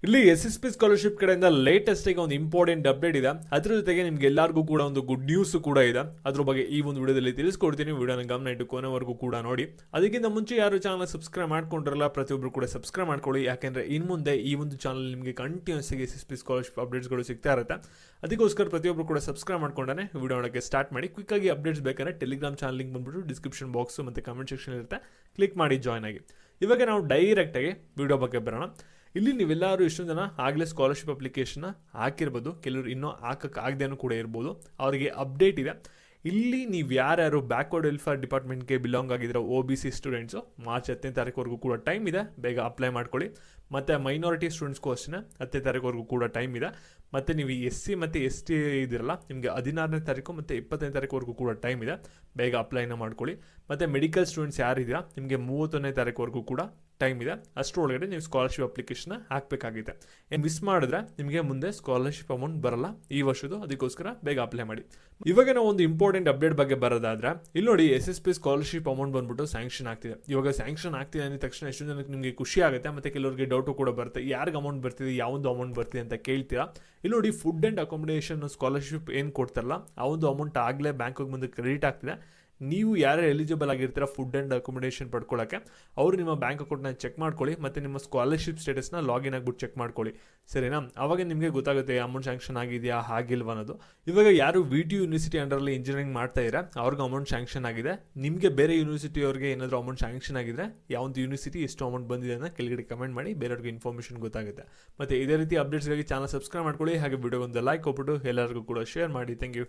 ಇಲ್ಲಿ SSP scholarship ಕಡೆಯಿಂದ latest ಆಗಿ ಒಂದು ಇಂಪಾರ್ಟೆಂಟ್ ಅಪ್ಡೇಟ್ ಇದೆ. ಅದರ ಜೊತೆಗೆ ನಿಮ್ಗೆ ಎಲ್ಲರಿಗೂ ಕೂಡ ಒಂದು ಗುಡ್ ನ್ಯೂಸ್ ಕೂಡ ಇದೆ. ಅದ್ರ ಬಗ್ಗೆ ಈ ಒಂದು ವಿಡಿಯೋದಲ್ಲಿ ತಿಳಿಸ್ಕೊಡ್ತೀನಿ. ವಿಡಿಯೋನ ಗಮನ ಇಟ್ಟು ಕೊನೆವರೆಗೂ ಕೂಡ ನೋಡಿ. ಅದಕ್ಕಿಂತ ಮುಂಚೆ ಯಾರು ಚಾನಲ್ ಸಬ್ಸ್ಕ್ರೈಬ್ ಮಾಡ್ಕೊಂಡಿರಲ್ಲ ಪ್ರತಿಯೊಬ್ಬರು ಕೂಡ ಸಬ್ಸ್ಕ್ರೈಬ್ ಮಾಡ್ಕೊಳ್ಳಿ. ಯಾಕೆಂದ್ರೆ ಇನ್ನು ಮುಂದೆ ಈ ಒಂದು ಚಾನಲ್ ನಿಮಗೆ ಕಂಟಿನ್ಯೂಸ್ ಆಗಿ SSP ಸ್ಕಾಲರ್ಶಿಪ್ ಅಪ್ಡೇಟ್ಸ್ಗಳು ಸಿಗ್ತಾ ಇರುತ್ತೆ. ಅದಕ್ಕೋಸ್ಕರ ಪ್ರತಿಯೊಬ್ಬರು ಕೂಡ ಸಬ್ಸ್ಕ್ರೈಬ್ ಮಾಡ್ಕೊಂಡಾನೆ ವಿಡಿಯೋ ನೋಡೋಕ್ಕೆ ಸ್ಟಾರ್ಟ್ ಮಾಡಿ. ಕ್ವಿಕ್ ಆಗಿ ಅಪ್ಡೇಟ್ಸ್ ಬೇಕಾದ್ರೆ ಟೆಲಿಗ್ರಾಮ್ ಚಾನಲ್ ಲಿಂಕ್ ಬಂದ್ಬಿಟ್ಟು ಡಿಸ್ಕ್ರಿಪ್ಷನ್ ಬಾಕ್ಸ್ ಮತ್ತು ಕಮೆಂಟ್ ಸೆಕ್ಷನ್ ಇರುತ್ತೆ, ಕ್ಲಿಕ್ ಮಾಡಿ ಜಾಯ್ನ್ ಆಗಿ. ಇವಾಗ ನಾವು ಡೈರೆಕ್ಟ್ ಆಗಿ ವಿಡಿಯೋ ಬಗ್ಗೆ ಬರೋಣ. ಇಲ್ಲಿ ನೀವೆಲ್ಲರೂ ಇಷ್ಟೊಂದು ಜನ ಆಗಲೇ ಸ್ಕಾಲರ್ಶಿಪ್ ಅಪ್ಲಿಕೇಶನ್ ಹಾಕಿರ್ಬೋದು, ಕೆಲವರು ಇನ್ನೂ ಆಗದೇನೂ ಕೂಡ ಇರ್ಬೋದು. ಅವರಿಗೆ ಅಪ್ಡೇಟ್ ಇದೆ. ಇಲ್ಲಿ ನೀವು ಯಾರ್ಯಾರು ಬ್ಯಾಕ್ವರ್ಡ್ ವೆಲ್ಫೇರ್ ಡಿಪಾರ್ಟ್ಮೆಂಟ್ಗೆ ಬಿಲಾಂಗ್ ಆಗಿರೋ OBC ಸ್ಟೂಡೆಂಟ್ಸು ಮಾರ್ಚ್ 10ನೇ ತಾರೀಕುವರೆಗೂ ಕೂಡ ಟೈಮ್ ಇದೆ, ಬೇಗ ಅಪ್ಲೈ ಮಾಡ್ಕೊಳ್ಳಿ. ಮತ್ತು ಮೈನಾರಿಟಿ ಸ್ಟೂಡೆಂಟ್ಸ್ಗೂ ಅಷ್ಟೇ 10ನೇ ತಾರೀಕುವರೆಗೂ ಕೂಡ ಟೈಮ್ ಇದೆ. ಮತ್ತು ನೀವು SC ಮತ್ತು ST ಇದಿರಲ್ಲ, ನಿಮಗೆ 16ನೇ ತಾರೀಕು ಮತ್ತು 20ನೇ ತಾರೀಕುವರೆಗೂ ಕೂಡ ಟೈಮ್ ಇದೆ, ಬೇಗ ಅಪ್ಲೈನ ಮಾಡ್ಕೊಳ್ಳಿ. ಮತ್ತು ಮೆಡಿಕಲ್ ಸ್ಟೂಡೆಂಟ್ಸ್ ಯಾರಿದ್ದೀರಾ ನಿಮಗೆ 31ನೇ ತಾರೀಕುವರೆಗೂ ಕೂಡ ಟೈಮ್ ಇದೆ. ಅಷ್ಟರೊಳಗಡೆ ನೀವು ಸ್ಕಾಲರ್ಶಿಪ್ ಅಪ್ಲಿಕೇಶನ್ ಹಾಕಬೇಕಾಗಿದೆ. ಏನು ಮಿಸ್ ಮಾಡಿದ್ರೆ ನಿಮಗೆ ಮುಂದೆ ಸ್ಕಾಲರ್ಶಿಪ್ ಅಮೌಂಟ್ ಬರಲ್ಲ ಈ ವರ್ಷದ್ದು, ಅದಕ್ಕೋಸ್ಕರ ಬೇಗ ಅಪ್ಲೈ ಮಾಡಿ. ಇವಾಗ ನಾವು ಒಂದು ಇಂಪಾರ್ಟೆಂಟ್ ಅಪ್ಡೇಟ್ ಬಗ್ಗೆ ಬರೋದಾದ್ರೆ, ಇಲ್ಲಿ ನೋಡಿ SSP ಸ್ಕಾಲರ್ಶಿಪ್ ಅಮೌಂಟ್ ಬಂದ್ಬಿಟ್ಟು ಸ್ಯಾಂಕ್ಷನ್ ಆಗ್ತಿದೆ. ಇವಾಗ ಸ್ಯಾಂಕ್ಷನ್ ಆಗ್ತಿದೆ ಅಂದ ತಕ್ಷಣ ಎಷ್ಟೊಂದು ಜನಕ್ಕೆ ನಿಮಗೆ ಖುಷಿ ಆಗುತ್ತೆ, ಮತ್ತು ಕೆಲವರಿಗೆ ಡೌಟು ಕೂಡ ಬರುತ್ತೆ, ಯಾರಿಗೆ ಅಮೌಂಟ್ ಬರ್ತಿದೆ, ಯಾವುದು ಅಮೌಂಟ್ ಬರ್ತಿದೆ ಅಂತ ಕೇಳ್ತೀರಾ. ಇಲ್ಲಿ ನೋಡಿ ಫುಡ್ ಆ್ಯಂಡ್ ಅಕಾಮಿಡೇಷನ್ ಸ್ಕಾಲರ್ಶಿಪ್ ಏನು ಕೊಡ್ತಾರಲ್ಲ ಆ ಒಂದು ಅಮೌಂಟ್ ಆಗಲೇ ಬ್ಯಾಂಕಿಗೆ ಮುಂದೆ ಕ್ರೆಡಿಟ್ ಆಗ್ತಿದೆ. ನೀವು ಯಾರು ಎಲಿಜಿಬಲ್ ಆಗಿರ್ತೀರ ಫುಡ್ ಆ್ಯಂಡ್ ಅಕಾಮಿಡೇಷನ್ ಪಡ್ಕೊಳ್ಳೋಕ್ಕೆ, ಅವರು ನಿಮ್ಮ ಬ್ಯಾಂಕ್ ಅಕೌಂಟ್ನ ಚೆಕ್ ಮಾಡ್ಕೊಳ್ಳಿ ಮತ್ತು ನಿಮ್ಮ ಸ್ಕಾಲರ್ಶಿಪ್ ಸ್ಟೇಟಸ್ನ ಲಾಗಿನ್ ಆಗಿಬಿಟ್ಟು ಚೆಕ್ ಮಾಡ್ಕೊಳ್ಳಿ, ಸರಿನಾ? ಅವಾಗ ನಿಮಗೆ ಗೊತ್ತಾಗುತ್ತೆ ಅಮೌಂಟ್ ಸ್ಯಾಂಕ್ಷನ್ ಆಗಿದೆಯಾ ಆಗಿಲ್ವ ಅನ್ನೋದು. ಇವಾಗ ಯಾರು VT ಯೂನಿವರ್ಸಿಟಿ ಅಂಡರಲ್ಲಿ ಇಂಜಿನಿಯರಿಂಗ್ ಮಾಡ್ತಾ ಇದ್ದಾರೆ ಅವ್ರಿಗೆ ಅಮೌಂಟ್ ಸ್ಯಾಂಕ್ಷನ್ ಆಗಿದೆ. ನಿಮಗೆ ಬೇರೆ ಯೂನಿವರ್ಸಿಟಿ ಅವ್ರಿಗೆ ಏನಾದರೂ ಅಮೌಂಟ್ ಸ್ಯಾಂಕ್ಷನ್ ಆಗಿದ್ರೆ ಯಾವೊಂದು ಯೂನಿವರ್ಸಿಟಿ ಎಷ್ಟು ಅಮೌಂಟ್ ಬಂದಿದೆ ಅಂತ ಕೆಳಗಡೆ ಕಮೆಂಟ್ ಮಾಡಿ, ಬೇರೆಯವ್ರಿಗೆ ಇನ್ಫಾರ್ಮೇಷನ್ ಗೊತ್ತಾಗುತ್ತೆ. ಮತ್ತು ಇದೇ ರೀತಿ ಅಪ್ಡೇಟ್ಸ್ಗಾಗಿ ಚಾನಲ್ ಸಬ್ಸ್ಕ್ರೈಬ್ ಮಾಡ್ಕೊಳ್ಳಿ. ಹಾಗೆ ವಿಡಿಯೋಗೊಂದು ಲೈಕ್ ಕೊಟ್ಬಿಟ್ಟು ಎಲ್ಲರಿಗೂ ಕೂಡ ಶೇರ್ ಮಾಡಿ. Thank you.